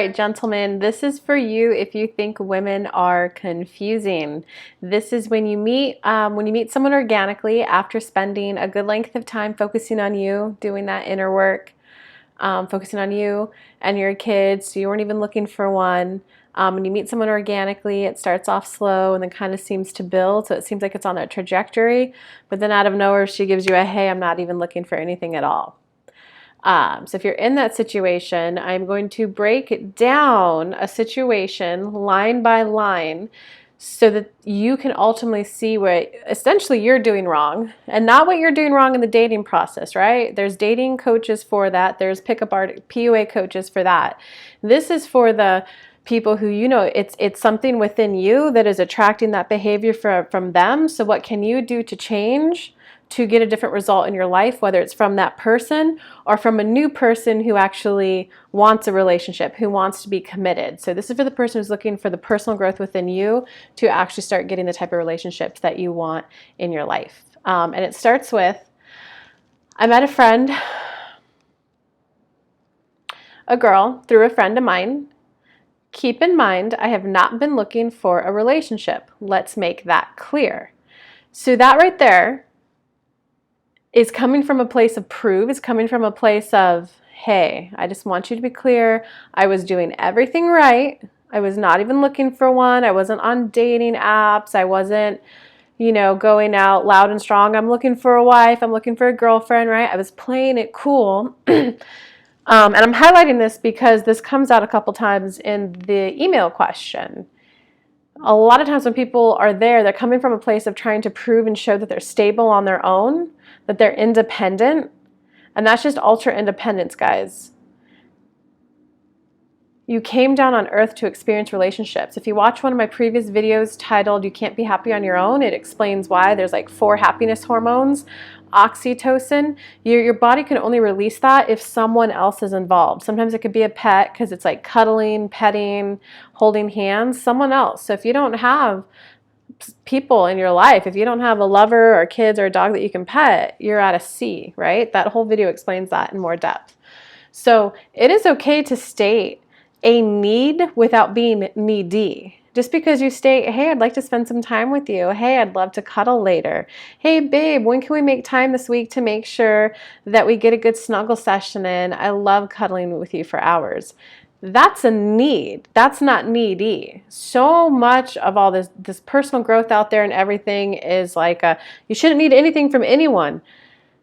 Right, gentlemen, this is for you if you think women are confusing. This is when you meet someone organically after spending a good length of time focusing on you, doing that inner work, focusing on you and your kids. So you weren't even looking for one. When you meet someone organically, it starts off slow and then kind of seems to build. So it seems like it's on that trajectory, but then out of nowhere, she gives you a, hey, I'm not even looking for anything at all. So if you're in that situation, I'm going to break down a situation line by line so that you can ultimately see what essentially you're doing wrong and not what you're doing wrong in the dating process, right? There's dating coaches for that. There's pickup art, PUA coaches for that. This is for the people who, you know, it's something within you that is attracting that behavior from them. So what can you do to change to get a different result in your life, whether it's from that person or from a new person who actually wants a relationship, who wants to be committed. So this is for the person who's looking for the personal growth within you to actually start getting the type of relationships that you want in your life. And it starts with, I met a friend, a girl, through a friend of mine. Keep in mind, I have not been looking for a relationship. Let's make that clear. So that right there is coming from a place of prove, is coming from a place of, hey, I just want you to be clear. I was doing everything right. I was not even looking for one. I wasn't on dating apps. I wasn't, you know, going out loud and strong. I'm looking for a wife. I'm looking for a girlfriend, right? I was playing it cool. And I'm highlighting this because this comes out a couple times in the email question. A lot of times when people are there, they're coming from a place of trying to prove and show that they're stable on their own, that they're independent, and that's just ultra independence, guys. You came down on earth to experience relationships. If you watch one of my previous videos titled You Can't Be Happy on Your Own, it explains why. There's like 4 happiness hormones. Oxytocin, your body can only release that if someone else is involved. Sometimes it could be a pet because it's like cuddling, petting, holding hands, someone else. So if you don't have people in your life, if you don't have a lover or kids or a dog that you can pet, you're at a C, right? That whole video explains that in more depth. So it is okay to state a need without being needy. Just because you state, hey, I'd like to spend some time with you. Hey, I'd love to cuddle later. Hey, babe, when can we make time this week to make sure that we get a good snuggle session in? I love cuddling with you for hours. That's a need. That's not needy. So much of all this personal growth out there and everything is like you shouldn't need anything from anyone.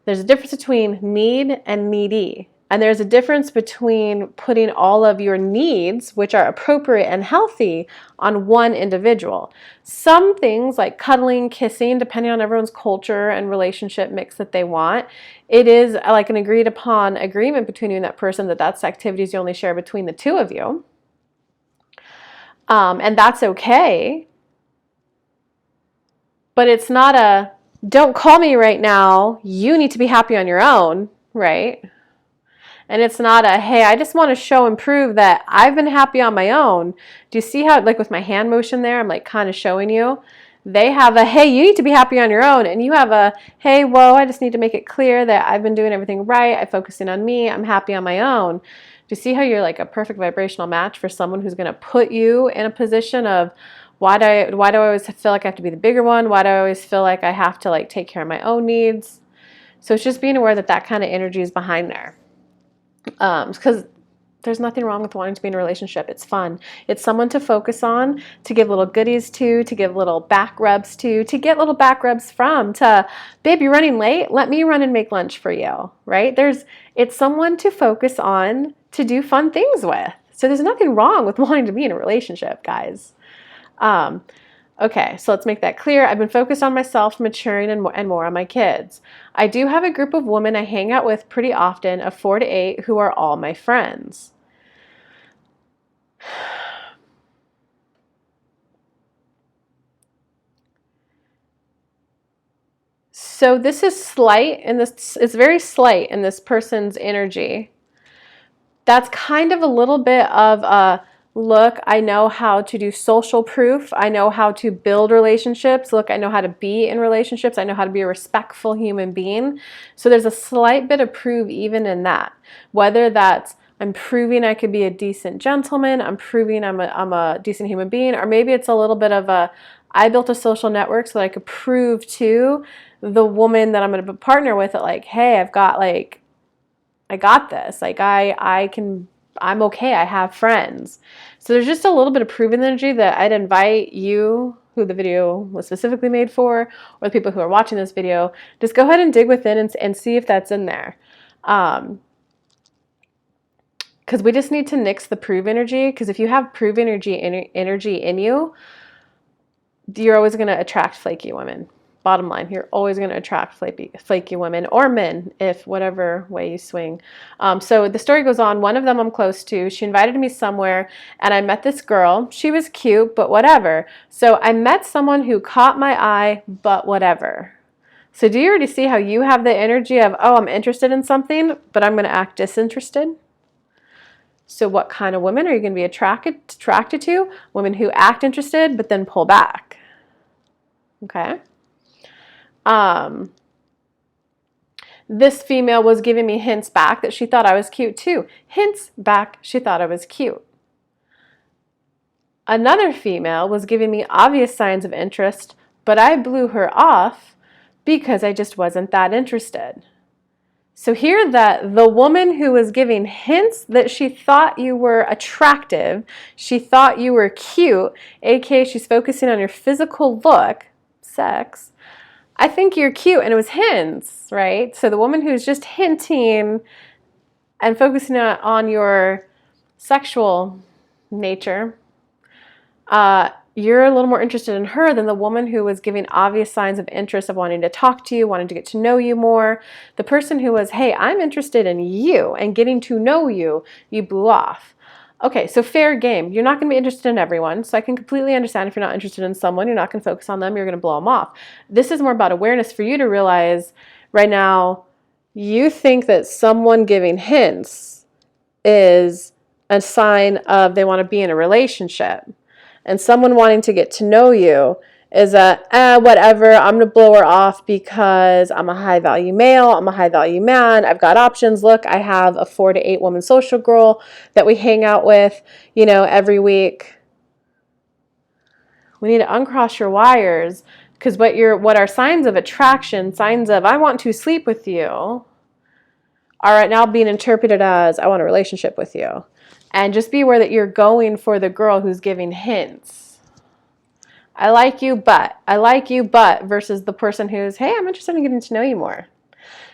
There's a difference between need and needy. And there's a difference between putting all of your needs, which are appropriate and healthy, on one individual. Some things like cuddling, kissing, depending on everyone's culture and relationship mix that they want, it is like an agreed upon agreement between you and that person that that's activities you only share between the two of you. And that's okay. But it's not a, don't call me right now, you need to be happy on your own, right? And it's not a, hey, I just want to show and prove that I've been happy on my own. Do you see how, like with my hand motion there, I'm like kind of showing you? They have a, hey, you need to be happy on your own. And you have a, hey, whoa, I just need to make it clear that I've been doing everything right. I'm focusing on me. I'm happy on my own. Do you see how you're like a perfect vibrational match for someone who's going to put you in a position of, why do I always feel like I have to be the bigger one? Why do I always feel like I have to like take care of my own needs? So it's just being aware that that kind of energy is behind there. Because there's nothing wrong with wanting to be in a relationship. It's fun. It's someone to focus on, to give little goodies to give little back rubs to get little back rubs from, to, babe, you're running late? Let me run and make lunch for you, right? It's someone to focus on, to do fun things with. So there's nothing wrong with wanting to be in a relationship, guys. Okay, so let's make that clear. I've been focused on myself, maturing, and more on my kids. I do have a group of women I hang out with pretty often, of 4 to 8, who are all my friends. So this is slight, and this is very slight in this person's energy. That's kind of a little bit of a, look, I know how to do social proof. I know how to build relationships. Look, I know how to be in relationships. I know how to be a respectful human being. So there's a slight bit of proof even in that. Whether that's I'm proving I could be a decent gentleman. I'm proving I'm a decent human being. Or maybe it's a little bit of a, I built a social network so that I could prove to the woman that I'm going to partner with that, like, hey, I've got, like, I got this. Like, I'm okay. I have friends. So there's just a little bit of proven energy that I'd invite you, who the video was specifically made for, or the people who are watching this video, just go ahead and dig within and see if that's in there. Because we just need to nix the prove energy. Because if you have prove energy in you, you're always going to attract flaky women. Bottom line, you're always going to attract flaky women or men, if whatever way you swing. So the story goes on. One of them I'm close to. She invited me somewhere, and I met this girl. She was cute, but whatever. So I met someone who caught my eye, but whatever. So do you already see how you have the energy of, oh, I'm interested in something, but I'm going to act disinterested? So what kind of women are you going to be attracted to? Women who act interested, but then pull back. Okay. This female was giving me hints back that she thought I was cute too. Hints back, she thought I was cute. Another female was giving me obvious signs of interest, but I blew her off because I just wasn't that interested. So here that the woman who was giving hints that she thought you were attractive, she thought you were cute, aka she's focusing on your physical look, sex, I think you're cute, and it was hints, right? So the woman who's just hinting and focusing on your sexual nature, you're a little more interested in her than the woman who was giving obvious signs of interest of wanting to talk to you, wanting to get to know you more. The person who was, hey, I'm interested in you and getting to know you, you blew off. Okay, so fair game. You're not going to be interested in everyone, so I can completely understand if you're not interested in someone, you're not going to focus on them, you're going to blow them off. This is more about awareness for you to realize right now you think that someone giving hints is a sign of they want to be in a relationship. And someone wanting to get to know you is whatever, I'm going to blow her off because I'm a high value male, I'm a high value man, I've got options. Look, I have a 4 to 8 woman social girl that we hang out with, every week. We need to uncross your wires, because what are signs of attraction, signs of I want to sleep with you, are right now being interpreted as I want a relationship with you. And just be aware that you're going for the girl who's giving hints. I like you, but versus the person who's, hey, I'm interested in getting to know you more.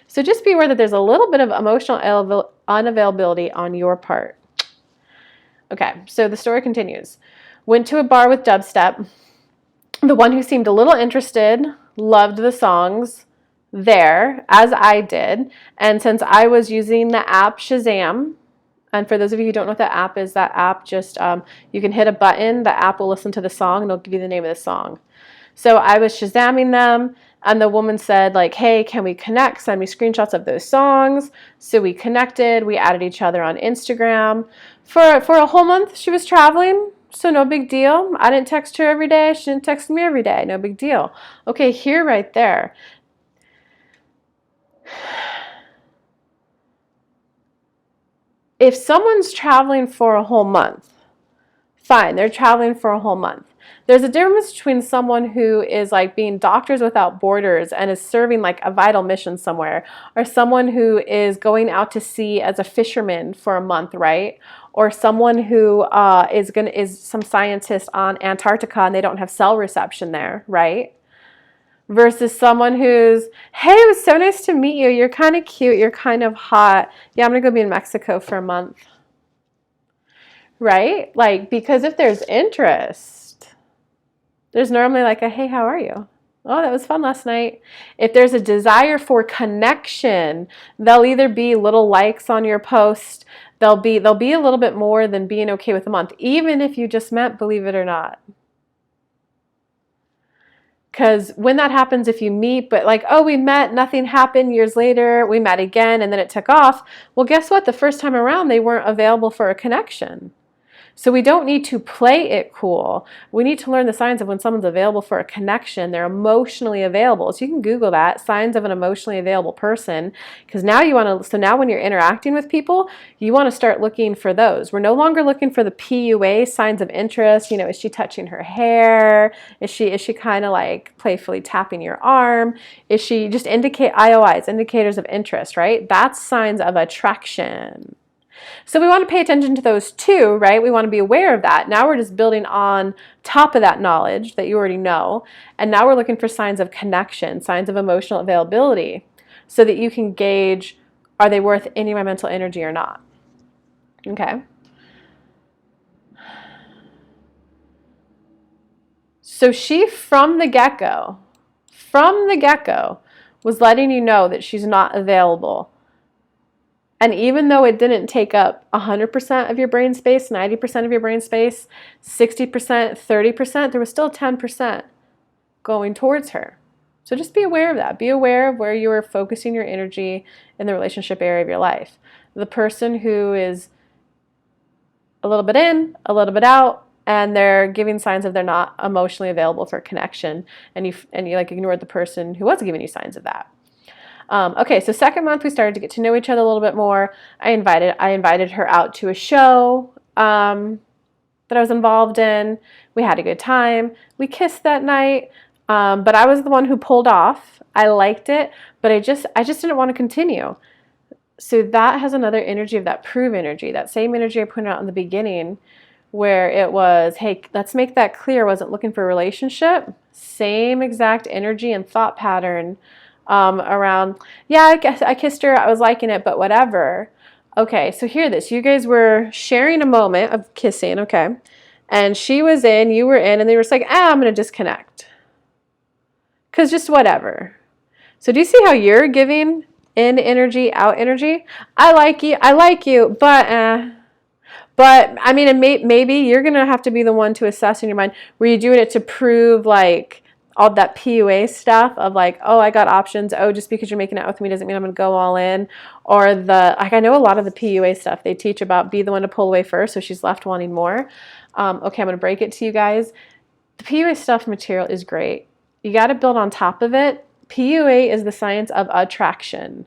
So just be aware that there's a little bit of emotional unavailability on your part. Okay, so the story continues. Went to a bar with dubstep. The one who seemed a little interested loved the songs there, as I did. And since I was using the app Shazam, and for those of you who don't know what that app is, that app just, you can hit a button, the app will listen to the song, and it'll give you the name of the song. So I was Shazamming them, and the woman said, like, hey, can we connect? Send me screenshots of those songs. So we connected, we added each other on Instagram. For a whole month, she was traveling, so no big deal. I didn't text her every day, she didn't text me every day, no big deal. Okay, here, right there. If someone's traveling for a whole month, fine, they're traveling for a whole month. There's a difference between someone who is like being Doctors Without Borders and is serving like a vital mission somewhere, or someone who is going out to sea as a fisherman for a month, right? Or someone who is some scientist on Antarctica and they don't have cell reception there, right? Versus someone who's, hey, it was so nice to meet you. You're kind of cute. You're kind of hot. Yeah, I'm going to go be in Mexico for a month. Right? Like, because if there's interest, there's normally like a, hey, how are you? Oh, that was fun last night. If there's a desire for connection, there'll either be little likes on your post. There'll be a little bit more than being okay with a month, even if you just met, believe it or not. Because when that happens, if you meet, but like, oh, we met, nothing happened, years later, we met again, and then it took off. Well, guess what? The first time around, they weren't available for a connection. So we don't need to play it cool. We need to learn the signs of when someone's available for a connection. They're emotionally available. So you can Google that, signs of an emotionally available person, because now you want to, so now when you're interacting with people, you want to start looking for those. We're no longer looking for the PUA signs of interest. You know, is she touching her hair? Is she kind of like playfully tapping your arm? Is she just IOIs, indicators of interest, right? That's signs of attraction. So we want to pay attention to those too, right? We want to be aware of that. Now we're just building on top of that knowledge that you already know. And now we're looking for signs of connection, signs of emotional availability, so that you can gauge, are they worth any of my mental energy or not? Okay. So she, from the get-go, was letting you know that she's not available. And even though it didn't take up 100% of your brain space, 90% of your brain space, 60%, 30%, there was still 10% going towards her. So just be aware of that. Be aware of where you are focusing your energy in the relationship area of your life. The person who is a little bit in, a little bit out, and they're giving signs of they're not emotionally available for connection, and you like ignored the person who was giving you signs of that. Okay, so second month we started to get to know each other a little bit more. I invited her out to a show that I was involved in. We had a good time. We kissed that night, but I was the one who pulled off. I liked it, but I just didn't want to continue. So that has another energy of that prove energy, that same energy I pointed out in the beginning, where it was, hey, let's make that clear. I wasn't looking for a relationship. Same exact energy and thought pattern. Around, yeah, I kissed her, I was liking it, but whatever. Okay, so hear this. You guys were sharing a moment of kissing, okay? And she was in, you were in, and they were just like, I'm going to disconnect. Because just whatever. So do you see how you're giving in energy, out energy? I like you, but I mean, and maybe you're going to have to be the one to assess in your mind. Were you doing it to prove like all that PUA stuff of like, oh, I got options. Oh, just because you're making out with me doesn't mean I'm going to go all in. Or I know a lot of the PUA stuff they teach about be the one to pull away first, so she's left wanting more. Okay, I'm going to break it to you guys. The PUA stuff material is great. You got to build on top of it. PUA is the science of attraction.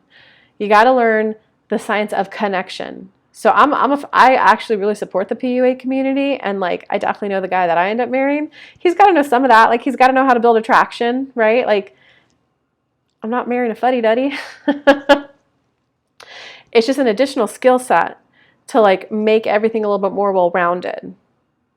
You got to learn the science of connection. So I actually really support the PUA community, and like I definitely know the guy that I end up marrying. He's got to know some of that. Like he's got to know how to build attraction, right? Like I'm not marrying a fuddy-duddy. It's just an additional skill set to like make everything a little bit more well-rounded,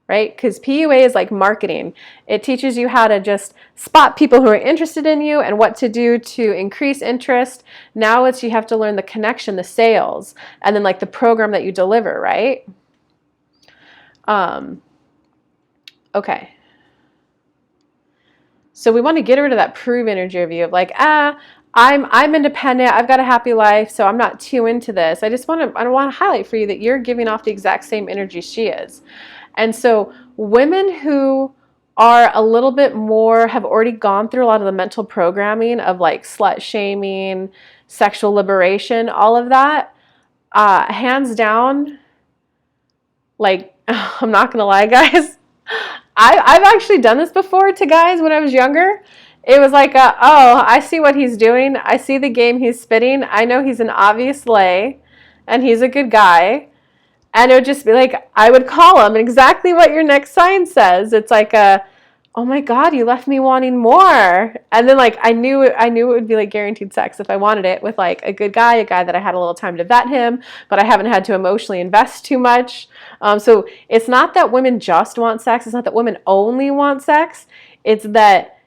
right? Because PUA is like marketing. It teaches you how to just spot people who are interested in you and what to do to increase interest. Now it's you have to learn the connection, the sales, and then like the program that you deliver, right? Okay. So we want to get rid of that prove energy of you of like, I'm independent, I've got a happy life, so I'm not too into this. I want to highlight for you that you're giving off the exact same energy she is. And so women who are a little bit more, have already gone through a lot of the mental programming of like slut shaming, sexual liberation, all of that, hands down, like, I'm not going to lie, guys. I've actually done this before to guys when I was younger. It was like, oh, I see what he's doing. I see the game he's spitting. I know he's an obvious lay, and he's a good guy. And it would just be like, I would call him exactly what your next sign says. It's like oh my God, you left me wanting more. And then like I knew it would be like guaranteed sex if I wanted it with like a good guy, a guy that I had a little time to vet him, but I haven't had to emotionally invest too much. So it's not that women just want sex. It's not that women only want sex. It's that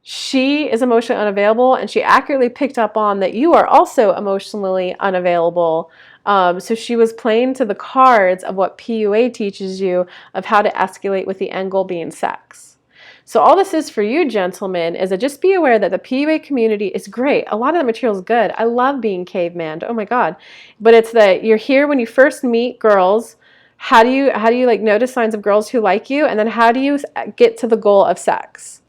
she is emotionally unavailable, and she accurately picked up on that you are also emotionally unavailable. So she was playing to the cards of what PUA teaches you of how to escalate with the end goal being sex. So all this is for you, gentlemen, is that just be aware that the PUA community is great. A lot of the material is good. I love being caveman. Oh my God. But it's that you're here when you first meet girls. How do you like notice signs of girls who like you? And then how do you get to the goal of sex?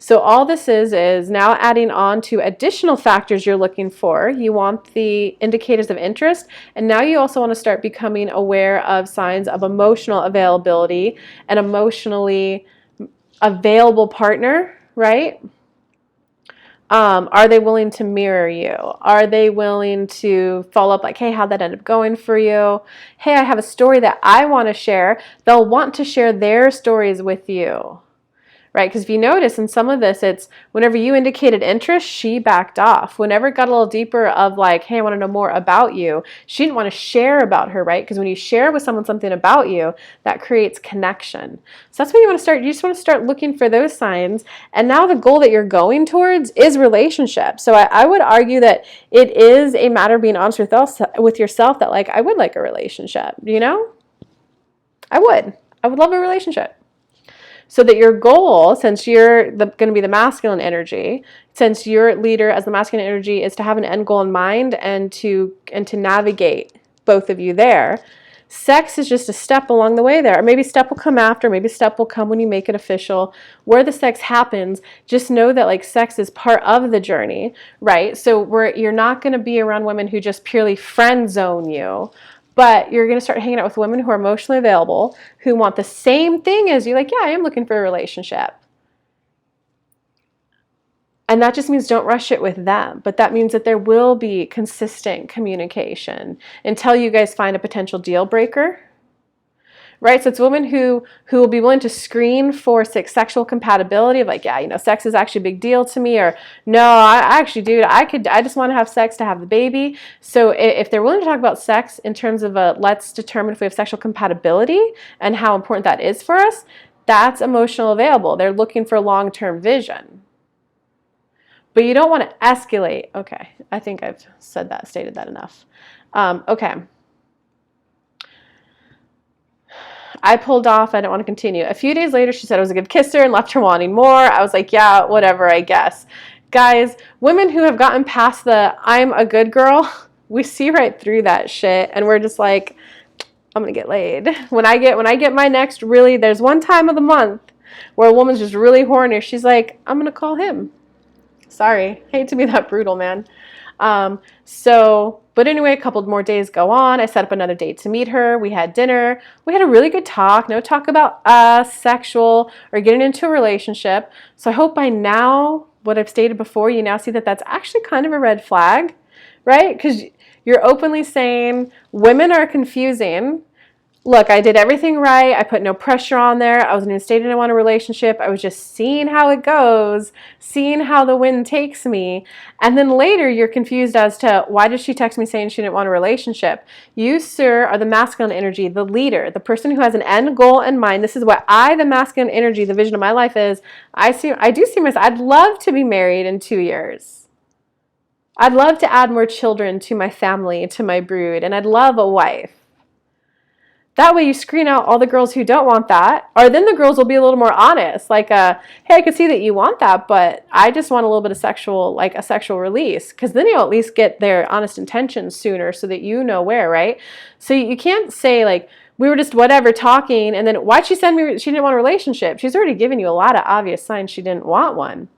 So all this is now adding on to additional factors you're looking for. You want the indicators of interest, and now you also want to start becoming aware of signs of emotional availability, an emotionally available partner, right? Are they willing to mirror you? Are they willing to follow up like, hey, how'd that end up going for you? Hey, I have a story that I want to share. They'll want to share their stories with you. Right? Because if you notice in some of this, it's whenever you indicated interest, she backed off. Whenever it got a little deeper of like, hey, I want to know more about you, she didn't want to share about her, right? Because when you share with someone something about you, that creates connection. So that's what you want to start. You just want to start looking for those signs. And now the goal that you're going towards is relationship. So I would argue that it is a matter of being honest with yourself that like, I would like a relationship, you know? I would love a relationship. So that your goal, since you're going to be the masculine energy, since your leader as the masculine energy is to have an end goal in mind and to navigate both of you there, sex is just a step along the way there. Or maybe step will come after, maybe step will come when you make it official. Where the sex happens, just know that like sex is part of the journey, right? So you're not going to be around women who just purely friend zone you. But you're going to start hanging out with women who are emotionally available, who want the same thing as you. Like, yeah, I am looking for a relationship. And that just means don't rush it with them. But that means that there will be consistent communication until you guys find a potential deal breaker. Right? So it's women who will be willing to screen for sexual compatibility of like, yeah, you know, sex is actually a big deal to me, or no, I actually, dude, I just want to have sex to have the baby. So if they're willing to talk about sex in terms of let's determine if we have sexual compatibility and how important that is for us, that's emotional available. They're looking for long-term vision. But you don't want to escalate. Okay, I think I've stated that enough. Okay. I pulled off. I didn't want to continue. A few days later, she said I was a good kisser and left her wanting more. I was like, yeah, whatever, I guess. Guys, women who have gotten past the I'm a good girl, we see right through that shit. And we're just like, I'm going to get laid. When I get my next really, there's one time of the month where a woman's just really horny. She's like, I'm going to call him. Sorry. Hate to be that brutal, man. But anyway, a couple more days go on. I set up another date to meet her. We had dinner. We had a really good talk. No talk about us, sexual, or getting into a relationship. So I hope by now, what I've stated before, you now see that that's actually kind of a red flag, right? Because you're openly saying women are confusing. Look, I did everything right. I put no pressure on there. I wasn't even stating I want a relationship. I was just seeing how it goes, seeing how the wind takes me. And then later you're confused as to why did she text me saying she didn't want a relationship? You, sir, are the masculine energy, the leader, the person who has an end goal in mind. This is what the masculine energy, the vision of my life is. I do see myself. I'd love to be married in 2 years. I'd love to add more children to my family, to my brood, and I'd love a wife. That way you screen out all the girls who don't want that, or then the girls will be a little more honest, like, hey, I can see that you want that, but I just want a little bit of a sexual release, because then you'll at least get their honest intentions sooner so that you know where, right? So you can't say, like, we were just whatever talking, and then why'd she send me, she didn't want a relationship? She's already given you a lot of obvious signs she didn't want one.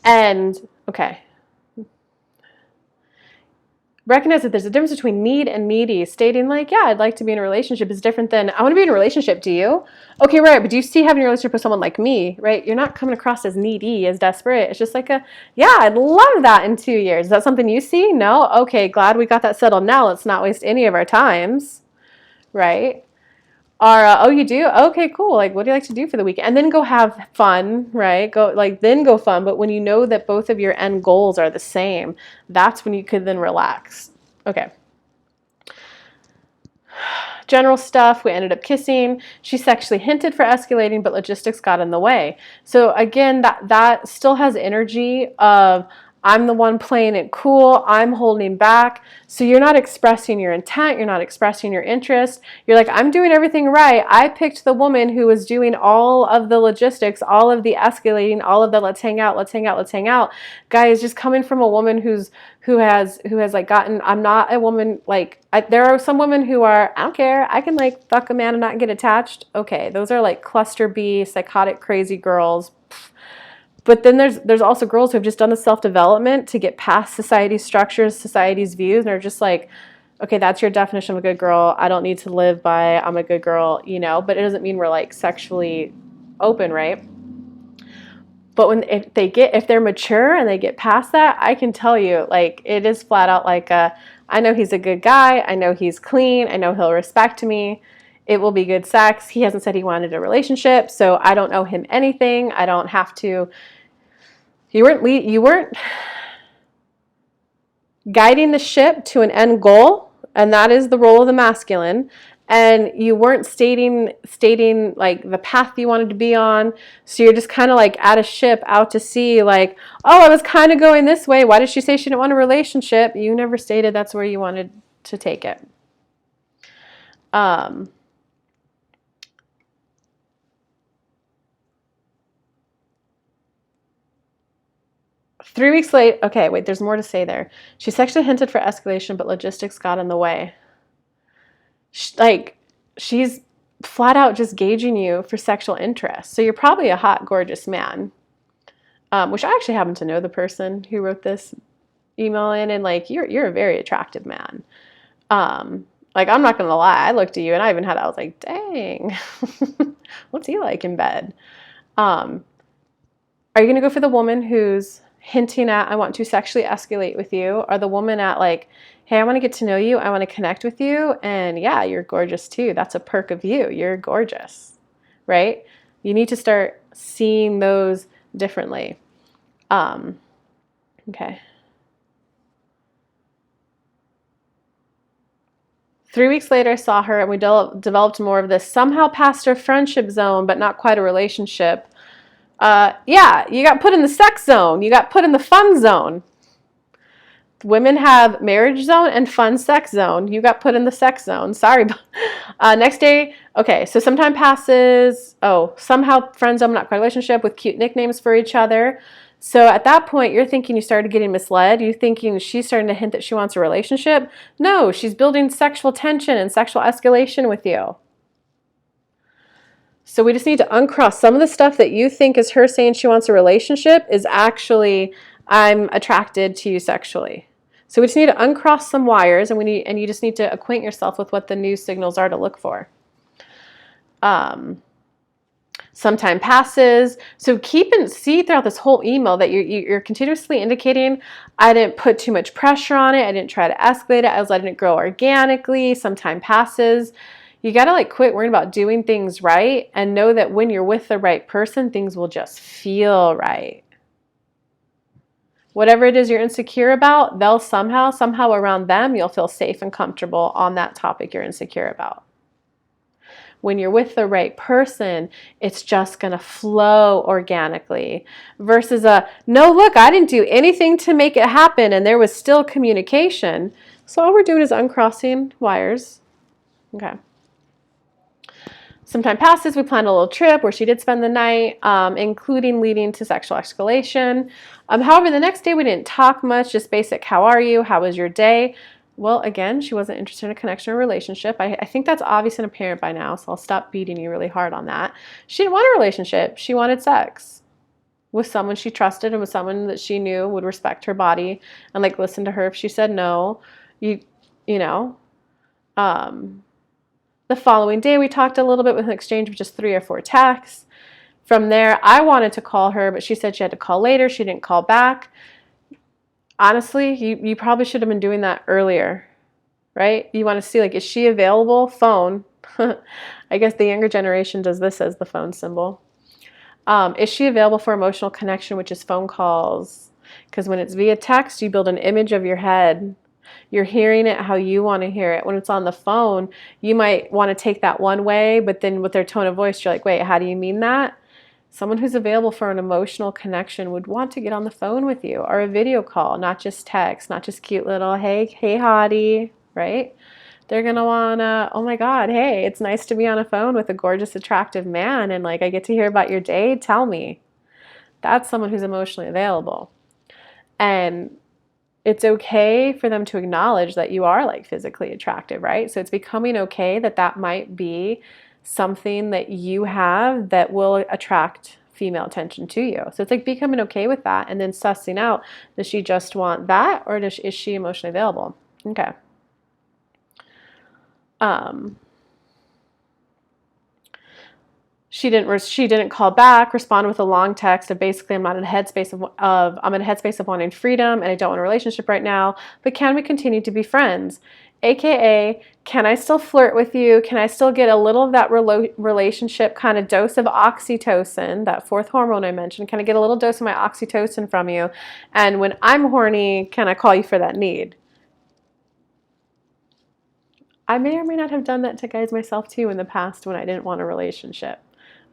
Okay. Recognize that there's a difference between need and needy. Stating like, yeah, I'd like to be in a relationship is different than, I want to be in a relationship, do you? Okay, right, but do you see having a relationship with someone like me, right? You're not coming across as needy, as desperate. It's just like yeah, I'd love that in 2 years. Is that something you see? No? Okay, glad we got that settled now. Let's not waste any of our times, right? Or, oh, you do? Okay, cool. Like, what do you like to do for the weekend? And then go have fun, right? Then go fun. But when you know that both of your end goals are the same, that's when you could then relax. Okay. General stuff, we ended up kissing. She sexually hinted for escalating, but logistics got in the way. So again, that still has energy of, I'm the one playing it cool. I'm holding back. So you're not expressing your intent. You're not expressing your interest. You're like, I'm doing everything right. I picked the woman who was doing all of the logistics, all of the escalating, all of the let's hang out, let's hang out, let's hang out. Guys, just coming from a woman who has like gotten, I'm not a woman, like, there are some women who are, I don't care, I can like fuck a man and not get attached. Okay, those are like cluster B, psychotic, crazy girls. But then there's also girls who have just done the self-development to get past society's structures, society's views, and are just like, okay, that's your definition of a good girl. I don't need to live by I'm a good girl, you know, but it doesn't mean we're like sexually open, right? But if they're mature and they get past that, I can tell you, like, it is flat out like I know he's a good guy, I know he's clean, I know he'll respect me. It will be good sex. He hasn't said he wanted a relationship, so I don't owe him anything. I don't have to. You weren't guiding the ship to an end goal, and that is the role of the masculine. And you weren't stating like the path you wanted to be on. So you're just kind of like at a ship out to sea, like, oh, I was kind of going this way. Why did she say she didn't want a relationship? You never stated that's where you wanted to take it. 3 weeks late. Okay, wait, there's more to say there. She sexually hinted for escalation, but logistics got in the way. She's flat out just gauging you for sexual interest. So you're probably a hot, gorgeous man, which I actually happen to know the person who wrote this email in, and like, you're a very attractive man. Like, I'm not gonna lie, I looked at you and I was like, dang, what's he like in bed? Are you gonna go for the woman who's hinting at, I want to sexually escalate with you, or the woman at like, hey, I want to get to know you, I want to connect with you, and yeah, you're gorgeous too. That's a perk of you. You're gorgeous, right? You need to start seeing those differently. Okay. 3 weeks later, I saw her and we developed more of this. Somehow past her friendship zone, but not quite a relationship. Yeah, you got put in the sex zone. You got put in the fun zone. Women have marriage zone and fun sex zone. You got put in the sex zone. Sorry. Next day, okay, so some time passes. Oh, somehow friend zone, not quite a relationship, with cute nicknames for each other. So at that point, you're thinking you started getting misled. You're thinking she's starting to hint that she wants a relationship. No, she's building sexual tension and sexual escalation with you. So we just need to uncross some of the stuff that you think is her saying she wants a relationship is actually, I'm attracted to you sexually. So we just need to uncross some wires, and you just need to acquaint yourself with what the new signals are to look for. Some time passes. So see throughout this whole email that you're continuously indicating, I didn't put too much pressure on it. I didn't try to escalate it. I was letting it grow organically. Some time passes. You got to like quit worrying about doing things right and know that when you're with the right person, things will just feel right. Whatever it is you're insecure about, they'll somehow around them, you'll feel safe and comfortable on that topic you're insecure about. When you're with the right person, it's just going to flow organically versus no, look, I didn't do anything to make it happen and there was still communication. So all we're doing is uncrossing wires. Okay. Some time passes, we planned a little trip where she did spend the night, including leading to sexual escalation. However, the next day we didn't talk much, just basic, how are you? How was your day? Well, again, she wasn't interested in a connection or relationship. I think that's obvious and apparent by now, so I'll stop beating you really hard on that. She didn't want a relationship. She wanted sex with someone she trusted and with someone that she knew would respect her body and like listen to her if she said no. You know. The following day, we talked a little bit with an exchange of just 3 or 4 texts. From there, I wanted to call her, but she said she had to call later. She didn't call back. Honestly, you probably should have been doing that earlier, right? You want to see, like, is she available? Phone. I guess the younger generation does this as the phone symbol. Is she available for emotional connection, which is phone calls? Because when it's via text, you build an image of your head. You're hearing it how you want to hear it. When it's on the phone, you might want to take that one way, but then with their tone of voice, you're like, wait, how do you mean that? Someone who's available for an emotional connection would want to get on the phone with you or a video call, not just text, not just cute little, hey hottie, right? They're going to want to, oh my God, hey, it's nice to be on a phone with a gorgeous, attractive man. And like, I get to hear about your day. Tell me. That's someone who's emotionally available. And it's okay for them to acknowledge that you are like physically attractive, right? So it's becoming okay that that might be something that you have that will attract female attention to you. So it's like becoming okay with that and then sussing out, does she just want that or is she emotionally available? Okay. She didn't call back, respond with a long text of basically, I'm in a headspace of wanting freedom and I don't want a relationship right now, but can we continue to be friends? AKA, can I still flirt with you? Can I still get a little of that relationship kind of dose of oxytocin, that fourth hormone I mentioned? Can I get a little dose of my oxytocin from you? And when I'm horny, can I call you for that need? I may or may not have done that to guys myself too in the past when I didn't want a relationship.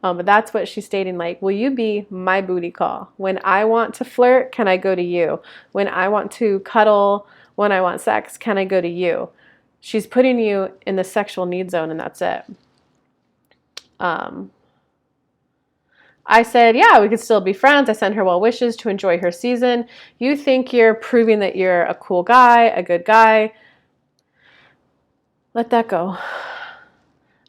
But that's what she's stating, like, will you be my booty call? When I want to flirt, can I go to you? When I want to cuddle, when I want sex, can I go to you? She's putting you in the sexual need zone and that's it. I said, yeah, we could still be friends. I sent her well wishes to enjoy her season. You think you're proving that you're a cool guy, a good guy. Let that go.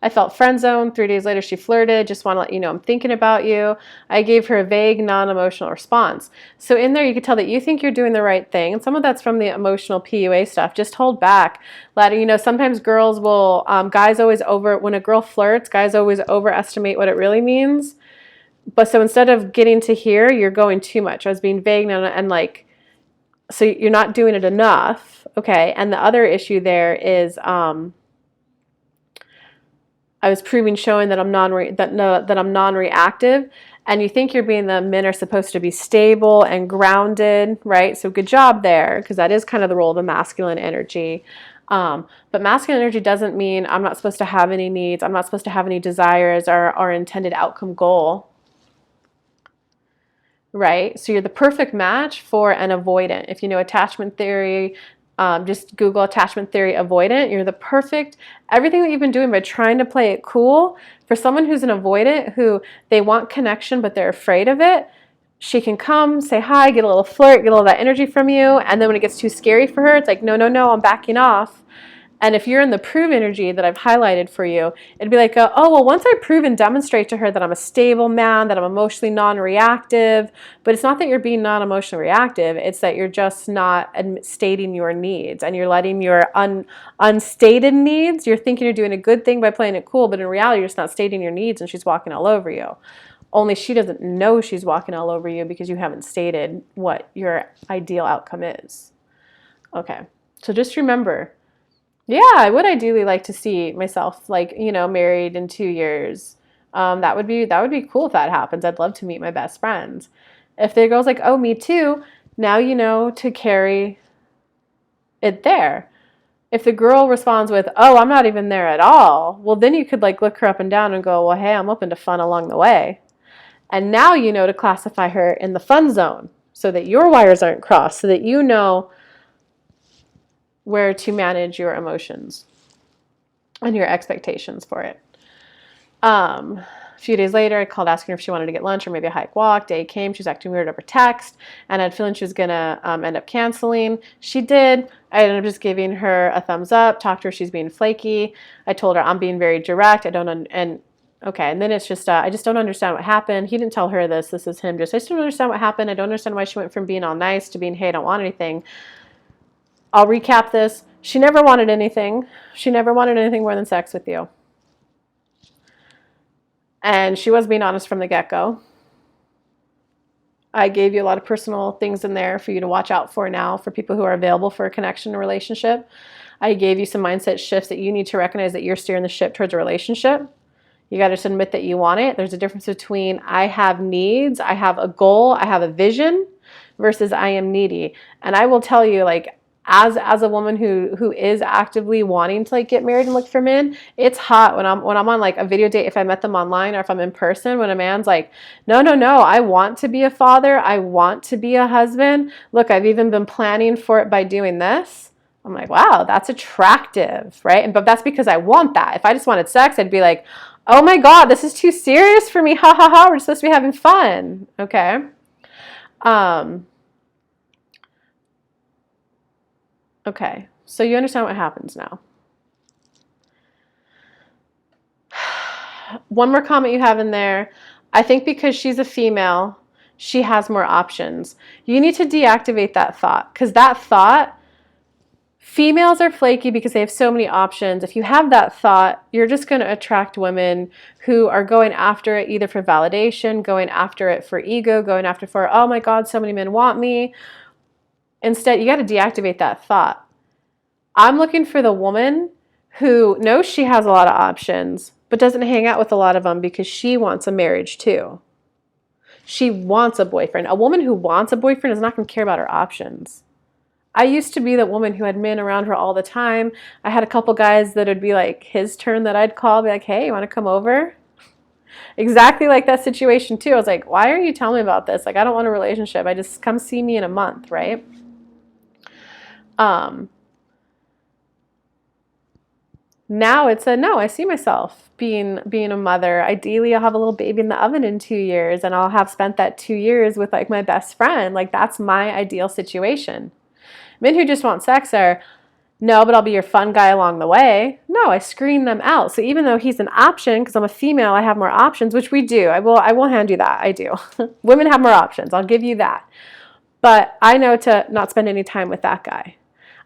I felt friend zoned. 3 days later, she flirted. Just want to let you know I'm thinking about you. I gave her a vague, non-emotional response. So in there, you could tell that you think you're doing the right thing. And some of that's from the emotional PUA stuff. Just hold back. Sometimes girls will, when a girl flirts, guys always overestimate what it really means. But so instead of getting to here, you're going too much. I was being vague and like, so you're not doing it enough. Okay. And the other issue there is, I was showing that I'm non-reactive, and you think you're being the men are supposed to be stable and grounded, right? So good job there, because that is kind of the role of the masculine energy. But masculine energy doesn't mean I'm not supposed to have any needs, I'm not supposed to have any desires or intended outcome goal, right? So you're the perfect match for an avoidant. If you know attachment theory, just Google attachment theory avoidant. You're the perfect, everything that you've been doing by trying to play it cool for someone who's an avoidant, who they want connection but they're afraid of it. She can come, say hi, get a little flirt, get a little of that energy from you, and then when it gets too scary for her, it's like, no, I'm backing off. And if you're in the prove energy that I've highlighted for you, it'd be like, once I prove and demonstrate to her that I'm a stable man, that I'm emotionally non-reactive, but it's not that you're being non-emotionally reactive, it's that you're just not stating your needs, and you're letting your unstated needs, you're thinking you're doing a good thing by playing it cool, but in reality, you're just not stating your needs, and she's walking all over you. Only she doesn't know she's walking all over you because you haven't stated what your ideal outcome is. Okay, so just remember, yeah, I would ideally like to see myself married in 2 years. That would be cool if that happens. I'd love to meet my best friends. If the girl's like, oh, me too, now you know to carry it there. If the girl responds with, oh, I'm not even there at all, well, then you could look her up and down and go, well, hey, I'm open to fun along the way. And now you know to classify her in the fun zone so that your wires aren't crossed, so that you know where to manage your emotions and your expectations for it. A few days later, I called asking her if she wanted to get lunch or maybe a hike walk. Day came, she was acting weird over text, and I had a feeling she was going to end up canceling. She did. I ended up just giving her a thumbs up, talked to her, she's being flaky. I told her I'm being very direct. And then it's just, I just don't understand what happened. He didn't tell her this. This is him. I just don't understand what happened. I don't understand why she went from being all nice to being, hey, I don't want anything. I'll recap this. She never wanted anything. She never wanted anything more than sex with you. And she was being honest from the get-go. I gave you a lot of personal things in there for you to watch out for now for people who are available for a connection and relationship. I gave you some mindset shifts that you need to recognize that you're steering the ship towards a relationship. You got to just admit that you want it. There's a difference between I have needs, I have a goal, I have a vision, versus I am needy. And I will tell you, as a woman who is actively wanting to like get married and look for men, it's hot when I'm on like a video date, if I met them online or if I'm in person, when a man's like, no, I want to be a father, I want to be a husband, look, I've even been planning for it by doing this. I'm like, wow, that's attractive, right? But that's because I want that. If I just wanted sex, I'd be like, oh my God, this is too serious for me, ha ha ha, we're supposed to be having fun. Okay. Okay, so you understand what happens now. One more comment you have in there. I think because she's a female, she has more options. You need to deactivate that thought, because that thought, females are flaky because they have so many options. If you have that thought, you're just going to attract women who are going after it either for validation, going after it for ego, going after for, oh my God, so many men want me. Instead, you got to deactivate that thought. I'm looking for the woman who knows she has a lot of options, but doesn't hang out with a lot of them because she wants a marriage too. She wants a boyfriend. A woman who wants a boyfriend is not going to care about her options. I used to be that woman who had men around her all the time. I had a couple guys that would be like his turn that I'd call, be like, hey, you want to come over? Exactly like that situation too. I was like, why are you telling me about this? Like, I don't want a relationship. I just come see me in a month, right? Now it's a no, I see myself being a mother. Ideally, I'll have a little baby in the oven in 2 years, and I'll have spent that 2 years with like my best friend. Like, that's my ideal situation. Men who just want sex are, no, but I'll be your fun guy along the way. No, I screen them out. So even though he's an option, because I'm a female, I have more options, which we do. I will hand you that. I do. Women have more options. I'll give you that. But I know to not spend any time with that guy.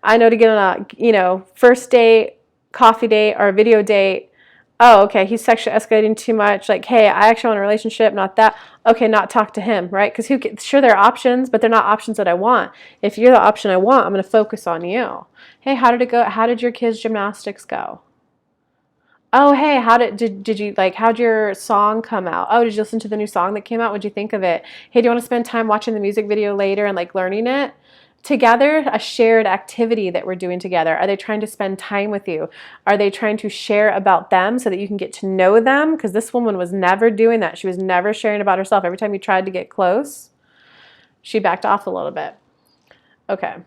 I know to get on a, first date, coffee date, or a video date. Oh, okay, he's sexually escalating too much. Like, hey, I actually want a relationship, not that. Okay, not talk to him, right? Because sure, there are options, but they're not options that I want. If you're the option I want, I'm going to focus on you. Hey, how did it go? How did your kids' gymnastics go? Oh, hey, did you like, how'd your song come out? Oh, did you listen to the new song that came out? What'd you think of it? Hey, do you want to spend time watching the music video later and like learning it? Together, a shared activity that we're doing together. Are they trying to spend time with you? Are they trying to share about them so that you can get to know them? Because this woman was never doing that. She was never sharing about herself. Every time you tried to get close, she backed off a little bit. Okay.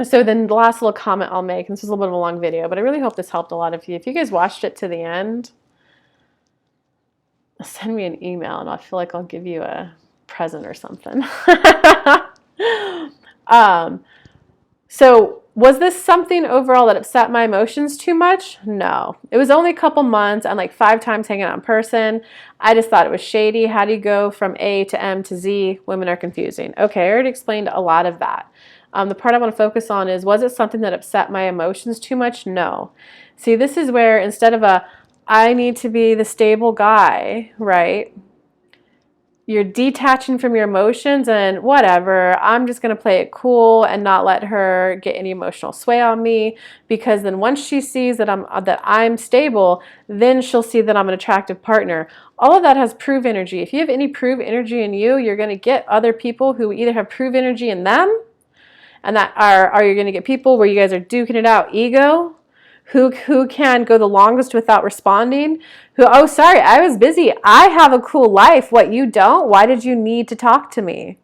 So then the last little comment I'll make, and this is a little bit of a long video, but I really hope this helped a lot of you. If you guys watched it to the end, send me an email and I feel like I'll give you a present or something. So was this something overall that upset my emotions too much? No. It was only a couple months and like 5 times hanging out in person. I just thought it was shady. How do you go from A to M to Z? Women are confusing. Okay, I already explained a lot of that. The part I want to focus on is, was it something that upset my emotions too much? No. See, this is where instead of I need to be the stable guy, right? You're detaching from your emotions and whatever, I'm just going to play it cool and not let her get any emotional sway on me, because then once she sees that I'm stable, then she'll see that I'm an attractive partner. All of that has prove energy. If you have any prove energy in you, you're going to get other people who either have prove energy in them, and that are you going to get people where you guys are duking it out ego, who can go the longest without responding, who, oh, sorry, I was busy. I have a cool life. What, you don't? Why did you need to talk to me?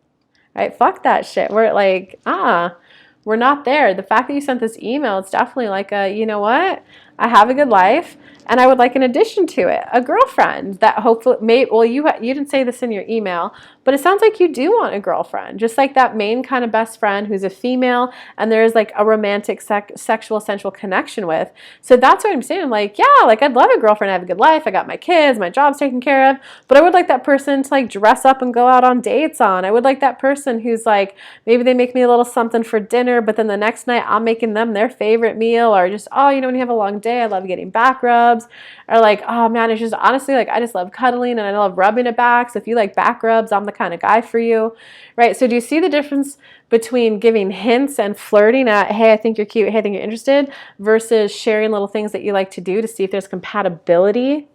Right? Fuck that shit. We're like, we're not there. The fact that you sent this email, it's definitely like you know what? I have a good life, and I would like an addition to it, a girlfriend that hopefully well, you didn't say this in your email, but it sounds like you do want a girlfriend, just like that main kind of best friend who's a female and there's like a romantic sexual sensual connection with. So that's what I'm saying. I'm like, yeah, like I'd love a girlfriend. I have a good life. I got my kids, my job's taken care of, but I would like that person to like dress up and go out on dates on. I would like that person who's like, maybe they make me a little something for dinner, but then the next night I'm making them their favorite meal, or just, oh, when you have a long day, I love getting back rubs, or like, oh man, it's just honestly like I just love cuddling and I love rubbing it back. So if you like back rubs, I'm the kind of guy for you, right? So do you see the difference between giving hints and flirting at, hey, I think you're cute, hey, I think you're interested, versus sharing little things that you like to do to see if there's compatibility?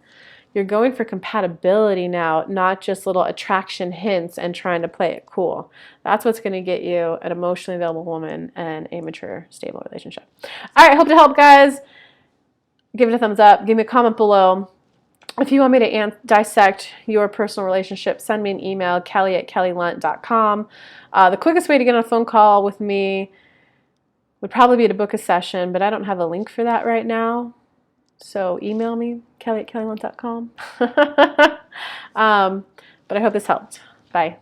You're going for compatibility now, not just little attraction hints and trying to play it cool. That's what's going to get you an emotionally available woman and a mature, stable relationship. All right, hope to help, guys. Give it a thumbs up. Give me a comment below. If you want me to dissect your personal relationship, send me an email, kelly@kellylunt.com. The quickest way to get on a phone call with me would probably be to book a session, but I don't have a link for that right now. So email me, kelly@kellylunt.com. But I hope this helped. Bye.